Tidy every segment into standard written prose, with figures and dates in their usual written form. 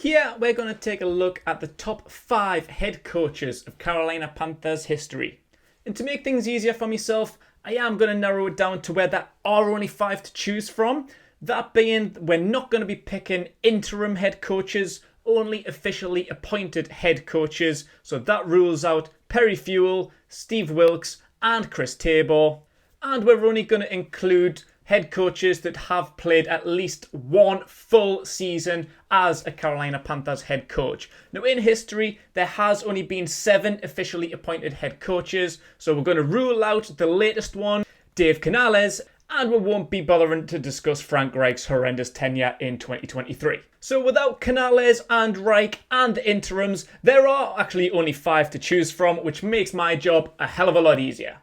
Here we're going to take a look at the top 5 head coaches of Carolina Panthers history. And to make things easier for myself, I am going to narrow it down to where there are only 5 to choose from. That being, we're not going to be picking interim head coaches, only officially appointed head coaches. So that rules out Perry Fewell, Steve Wilkes and Chris Tabor. And we're only going to include head coaches that have played at least one full season as a Carolina Panthers head coach. Now in history, there has only been 7 officially appointed head coaches, so we're going to rule out the latest one, Dave Canales, and we won't be bothering to discuss Frank Reich's horrendous tenure in 2023. So without Canales and Reich and the interims, there are actually only 5 to choose from, which makes my job a hell of a lot easier.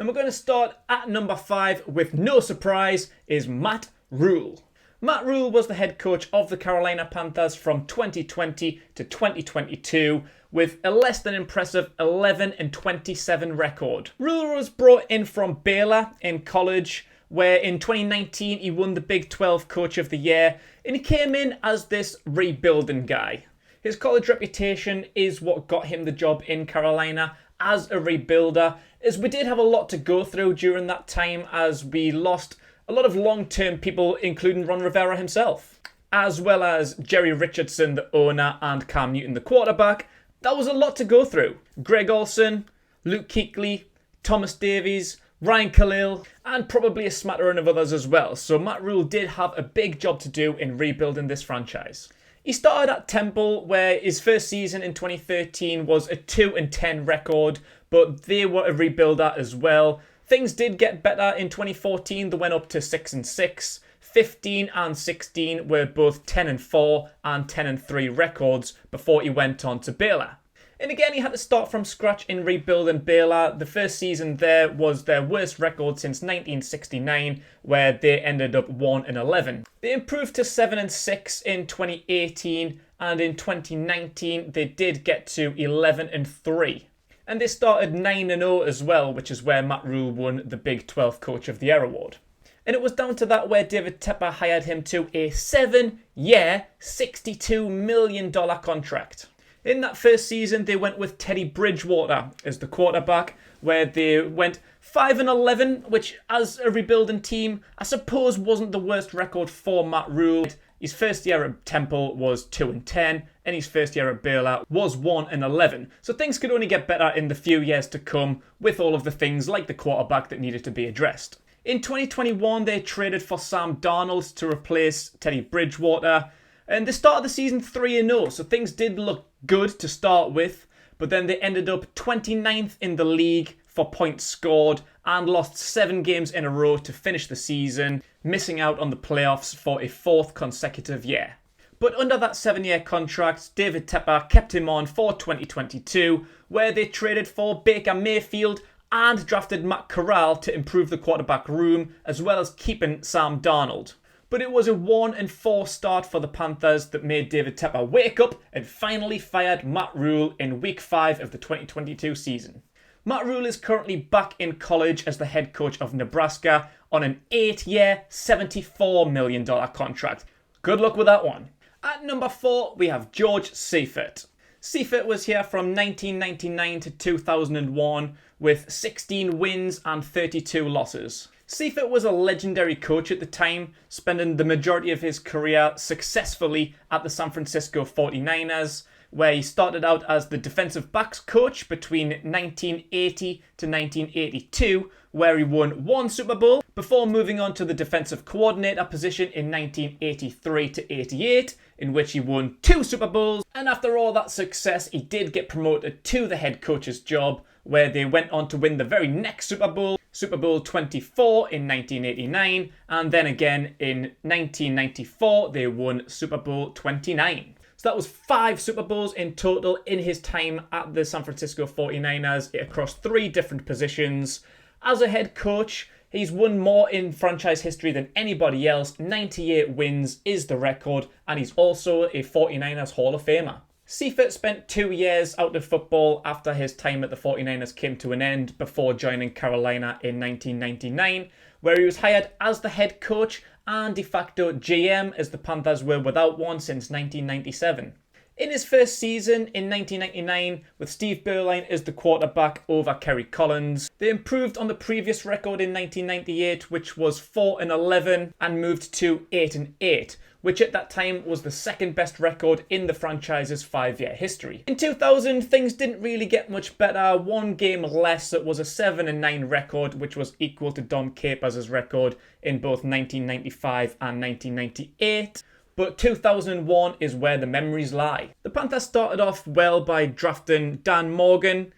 And we're going to start at number 5 with no surprise is Matt Rhule. Matt Rhule was the head coach of the Carolina Panthers from 2020 to 2022 with a less than impressive 11-27 record. Rhule was brought in from Baylor in college, where in 2019 he won the Big 12 Coach of the Year, and he came in as this rebuilding guy. His college reputation is what got him the job in Carolina as a rebuilder, as we did have a lot to go through during that time, as we lost a lot of long-term people, including Ron Rivera himself, as well as Jerry Richardson, the owner, and Cam Newton, the quarterback. That was a lot to go through. Greg Olsen, Luke Kuechly, Thomas Davies, Ryan Khalil, and probably a smattering of others as well. So Matt Rhule did have a big job to do in rebuilding this franchise. He started at Temple, where his first season in 2013 was a 2-10 record, but they were a rebuilder as well. Things did get better in 2014. They went up to 6-6. 15 and 16 were both 10-4 and 10-3 records before he went on to Baylor. And again, he had to start from scratch in rebuilding Baylor. The first season there was their worst record since 1969, where they ended up 1-11. They improved to 7-6 in 2018, and in 2019 they did get to 11-3. And they started 9-0 as well, which is where Matt Rhule won the Big 12 Coach of the Year award. And it was down to that where David Tepper hired him to a 7-year, $62 million contract. In that first season, they went with Teddy Bridgewater as the quarterback, where they went 5-11, which as a rebuilding team, I suppose wasn't the worst record for Matt Rhule. His first year at Temple was 2-10, and his first year at Baylor was 1-11. So things could only get better in the few years to come with all of the things like the quarterback that needed to be addressed. In 2021, they traded for Sam Darnold to replace Teddy Bridgewater, and they started the season 3-0, so things did look good to start with, but then they ended up 29th in the league for points scored and lost 7 games in a row to finish the season, missing out on the playoffs for a 4th consecutive year. But under that 7-year contract, David Tepper kept him on for 2022, where they traded for Baker Mayfield and drafted Matt Corral to improve the quarterback room, as well as keeping Sam Darnold. But it was a 1-4 start for the Panthers that made David Tepper wake up and finally fired Matt Rhule in Week 5 of the 2022 season. Matt Rhule is currently back in college as the head coach of Nebraska on an 8-year, $74 million contract. Good luck with that one. At number 4, we have George Seifert. Seifert was here from 1999 to 2001 with 16 wins and 32 losses. Seifert was a legendary coach at the time, spending the majority of his career successfully at the San Francisco 49ers, where he started out as the defensive backs coach between 1980 to 1982, where he won 1 Super Bowl, before moving on to the defensive coordinator position in 1983 to 88, in which he won 2 Super Bowls. And after all that success, he did get promoted to the head coach's job, where they went on to win the very next Super Bowl, Super Bowl 24 in 1989, and then again in 1994 they won Super Bowl 29. So that was 5 Super Bowls in total in his time at the San Francisco 49ers across 3 different positions. As a head coach, he's won more in franchise history than anybody else. 98 wins is the record, and he's also a 49ers Hall of Famer. Seifert spent 2 years out of football after his time at the 49ers came to an end before joining Carolina in 1999, where he was hired as the head coach and de facto GM, as the Panthers were without one since 1997. In his first season in 1999, with Steve Berline as the quarterback over Kerry Collins, they improved on the previous record in 1998, which was 4-11, and moved to 8-8, which at that time was the second best record in the franchise's 5-year history. In 2000, things didn't really get much better. One game less, it was a 7-9 record, which was equal to Dom Capers' record in both 1995 and 1998. But 2001 is where the memories lie. The Panthers started off well by drafting Dan Morgan,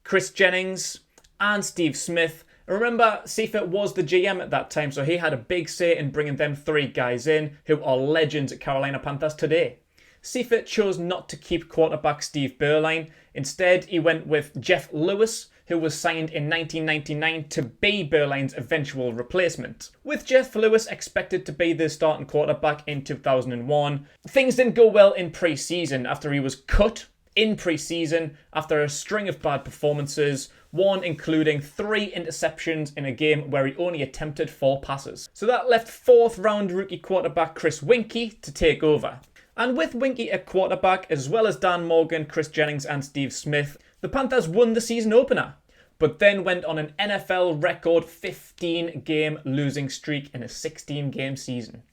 Chris Jennings, and Steve Smith. Remember, Seifert was the GM at that time, so he had a big say in bringing them three guys in who are legends at Carolina Panthers today. Seifert chose not to keep quarterback Steve Berline. Instead, he went with Jeff Lewis, who was signed in 1999 to be Berline's eventual replacement. With Jeff Lewis expected to be the starting quarterback in 2001, things didn't go well in pre-season after he was cut in pre-season after a string of bad performances, one including 3 interceptions in a game where he only attempted 4 passes. So that left 4th round rookie quarterback Chris Winkie to take over. And with Winkie at quarterback, as well as Dan Morgan, Chris Jennings and Steve Smith, the Panthers won the season opener, but then went on an NFL record 15-game losing streak in a 16-game season.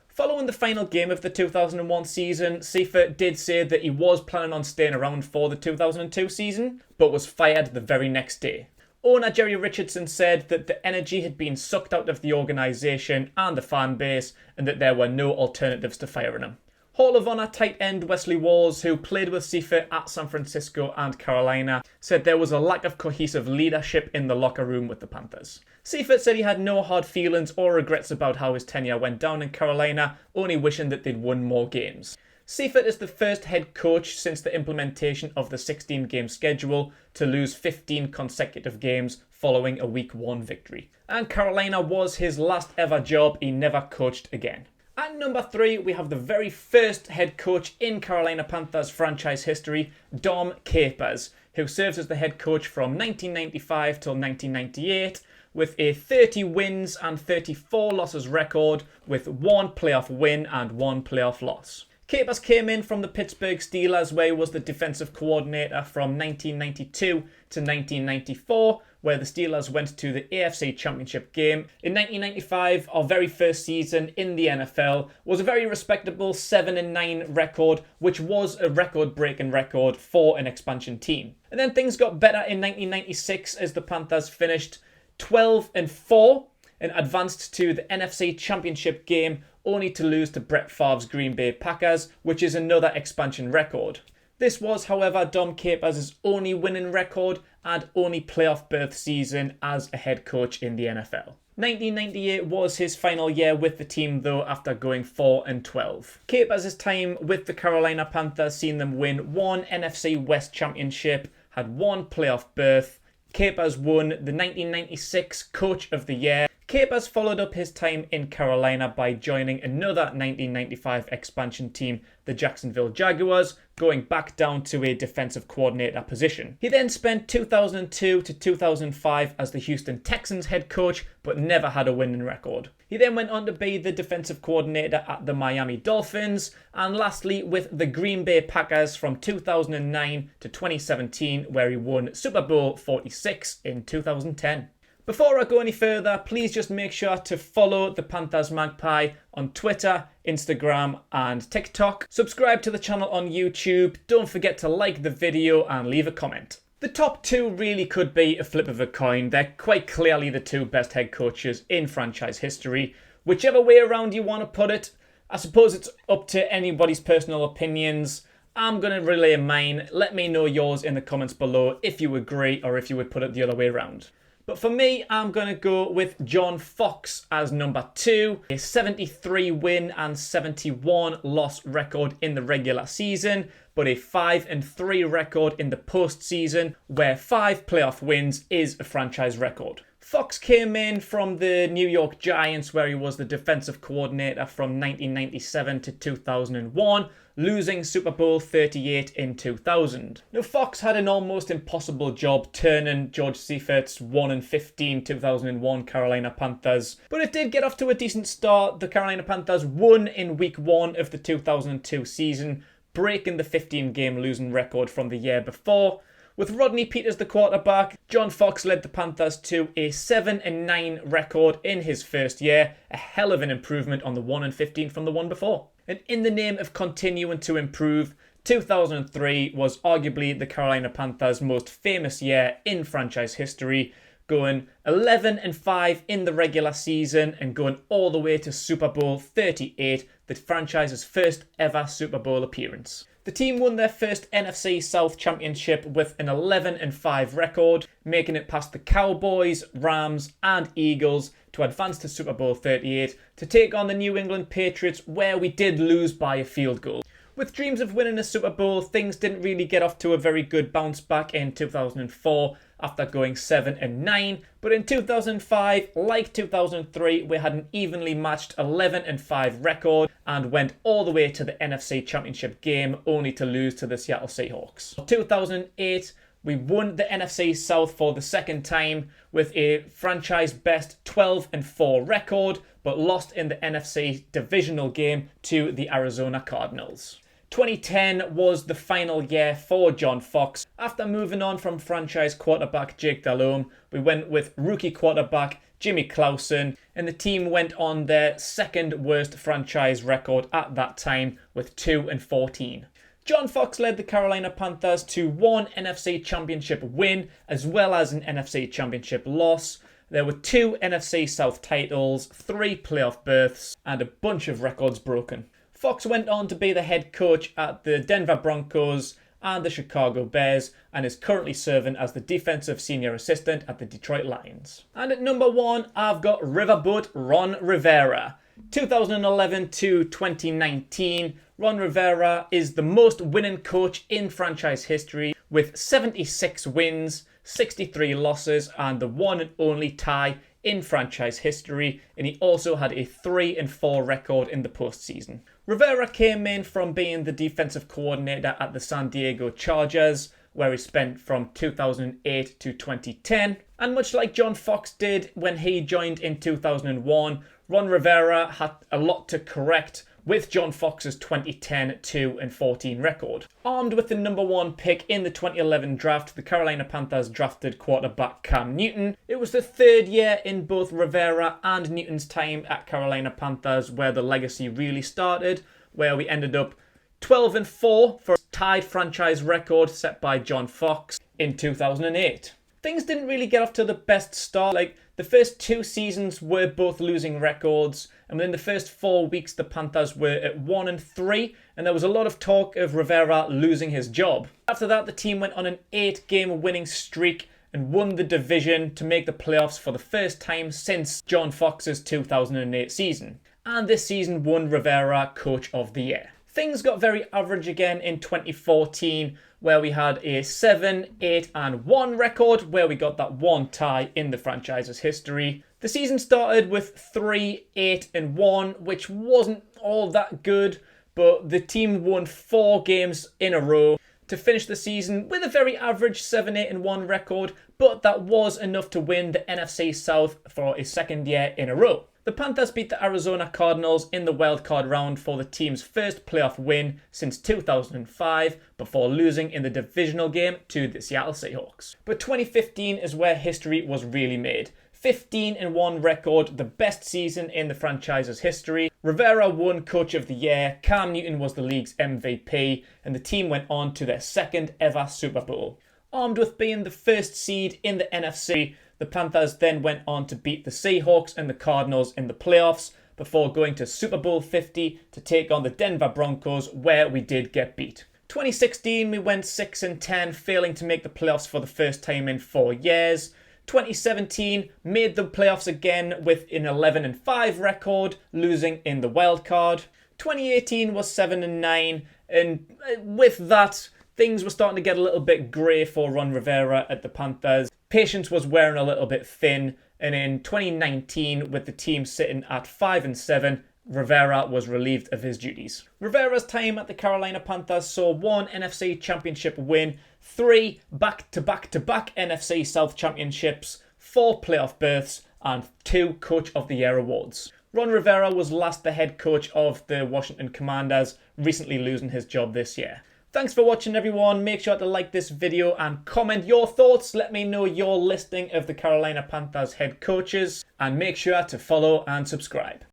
Following the final game of the 2001 season, Seifert did say that he was planning on staying around for the 2002 season, but was fired the very next day. Owner Jerry Richardson said that the energy had been sucked out of the organisation and the fan base, and that there were no alternatives to firing him. Hall of Honor tight end Wesley Walls, who played with Seifert at San Francisco and Carolina, said there was a lack of cohesive leadership in the locker room with the Panthers. Seifert said he had no hard feelings or regrets about how his tenure went down in Carolina, only wishing that they'd won more games. Seifert is the first head coach since the implementation of the 16-game schedule to lose 15 consecutive games following a Week 1 victory. And Carolina was his last ever job. He never coached again. At number 3, we have the very first head coach in Carolina Panthers franchise history, Dom Capers, who serves as the head coach from 1995 till 1998, with a 30 wins and 34 losses record, with 1 playoff win and 1 playoff loss. Capers came in from the Pittsburgh Steelers, where he was the defensive coordinator from 1992 to 1994, where the Steelers went to the AFC Championship game. In 1995, our very first season in the NFL, was a very respectable 7-9 record, which was a record-breaking record for an expansion team. And then things got better in 1996 as the Panthers finished 12-4 and advanced to the NFC Championship game, only to lose to Brett Favre's Green Bay Packers, which is another expansion record. This was, however, Dom Capers' only winning record and only playoff berth season as a head coach in the NFL. 1998 was his final year with the team though, after going 4-12. Capers' time with the Carolina Panthers seen them win 1 NFC West championship, had 1 playoff berth. Capers won the 1996 Coach of the Year. Capers followed up his time in Carolina by joining another 1995 expansion team, the Jacksonville Jaguars, going back down to a defensive coordinator position. He then spent 2002 to 2005 as the Houston Texans head coach, but never had a winning record. He then went on to be the defensive coordinator at the Miami Dolphins, and lastly with the Green Bay Packers from 2009 to 2017, where he won Super Bowl 46 in 2010. Before I go any further, please just make sure to follow the Panthers Magpie on Twitter, Instagram and TikTok. Subscribe to the channel on YouTube. Don't forget to like the video and leave a comment. The top 2 really could be a flip of a coin. They're quite clearly the 2 best head coaches in franchise history. Whichever way around you want to put it, I suppose it's up to anybody's personal opinions. I'm going to relay mine. Let me know yours in the comments below if you agree or if you would put it the other way around. But for me, I'm going to go with John Fox as number 2. A 73 win and 71 loss record in the regular season, but a 5-3 record in the postseason, where 5 playoff wins is a franchise record. Fox came in from the New York Giants, where he was the defensive coordinator from 1997 to 2001, losing Super Bowl 38 in 2000. Now, Fox had an almost impossible job turning George Seifert's 1-15 2001 Carolina Panthers, but it did get off to a decent start. The Carolina Panthers won in Week 1 of the 2002 season, breaking the 15-game losing record from the year before. With Rodney Peters the quarterback, John Fox led the Panthers to a 7-9 record in his first year, a hell of an improvement on the 1-15 from the one before. And in the name of continuing to improve, 2003 was arguably the Carolina Panthers' most famous year in franchise history, going 11-5 in the regular season and going all the way to Super Bowl 38, the franchise's first ever Super Bowl appearance. The team won their first NFC South Championship with an 11-5 record, making it past the Cowboys, Rams and Eagles to advance to Super Bowl 38 to take on the New England Patriots, where we did lose by a field goal. With dreams of winning a Super Bowl, things didn't really get off to a very good bounce back in 2004 after going 7-9, but in 2005, like 2003, we had an evenly matched 11-5 record and went all the way to the NFC Championship game, only to lose to the Seattle Seahawks. In 2008, we won the NFC South for the second time with a franchise best 12-4 record, but lost in the NFC divisional game to the Arizona Cardinals. 2010 was the final year for John Fox. After moving on from franchise quarterback Jake Delhomme, we went with rookie quarterback Jimmy Clausen, and the team went on their second worst franchise record at that time with 2-14. John Fox led the Carolina Panthers to one NFC Championship win as well as an NFC Championship loss. There were 2 NFC South titles, 3 playoff berths, and a bunch of records broken. Fox went on to be the head coach at the Denver Broncos and the Chicago Bears, and is currently serving as the defensive senior assistant at the Detroit Lions. And at number 1, I've got Riverboat Ron Rivera. 2011 to 2019, Ron Rivera is the most winning coach in franchise history with 76 wins, 63 losses, and the one and only tie in franchise history, and he also had a 3-4 record in the postseason. Rivera came in from being the defensive coordinator at the San Diego Chargers, where he spent from 2008 to 2010. And much like John Fox did when he joined in 2001, Ron Rivera had a lot to correct with John Fox's 2010 2-14 record. Armed with the number 1 pick in the 2011 draft, the Carolina Panthers drafted quarterback Cam Newton. It was the third year in both Rivera and Newton's time at Carolina Panthers where the legacy really started, where we ended up 12-4 for a tied franchise record set by John Fox in 2008. Things didn't really get off to the best start. The first 2 seasons were both losing records, and within the first 4 weeks the Panthers were at 1-3, and there was a lot of talk of Rivera losing his job. After that, the team went on an 8-game winning streak and won the division to make the playoffs for the first time since John Fox's 2008 season. And this season won Rivera Coach of the Year. Things got very average again in 2014, where we had a 7-8-1 record, where we got that one tie in the franchise's history. The season started with 3-8-1, which wasn't all that good, but the team won 4 games in a row to finish the season with a very average 7-8-1 record, but that was enough to win the NFC South for a second year in a row. The Panthers beat the Arizona Cardinals in the wildcard round for the team's first playoff win since 2005, before losing in the divisional game to the Seattle Seahawks. But 2015 is where history was really made. 15-1 record, the best season in the franchise's history. Rivera won Coach of the Year, Cam Newton was the league's MVP, and the team went on to their second ever Super Bowl. Armed with being the first seed in the NFC, the Panthers then went on to beat the Seahawks and the Cardinals in the playoffs before going to Super Bowl 50 to take on the Denver Broncos, where we did get beat. 2016, we went 6-10, failing to make the playoffs for the first time in 4 years. 2017, made the playoffs again with an 11-5 record, losing in the wild card. 2018 was 7-9, and with that, things were starting to get a little bit grey for Ron Rivera at the Panthers. Patience was wearing a little bit thin, and in 2019, with the team sitting at 5-7, Rivera was relieved of his duties. Rivera's time at the Carolina Panthers saw 1 NFC Championship win, 3 back-to-back-to-back NFC South Championships, 4 playoff berths, and 2 Coach of the Year awards. Ron Rivera was last the head coach of the Washington Commanders, recently losing his job this year. Thanks for watching, everyone. Make sure to like this video and comment your thoughts. Let me know your listing of the Carolina Panthers head coaches, and make sure to follow and subscribe.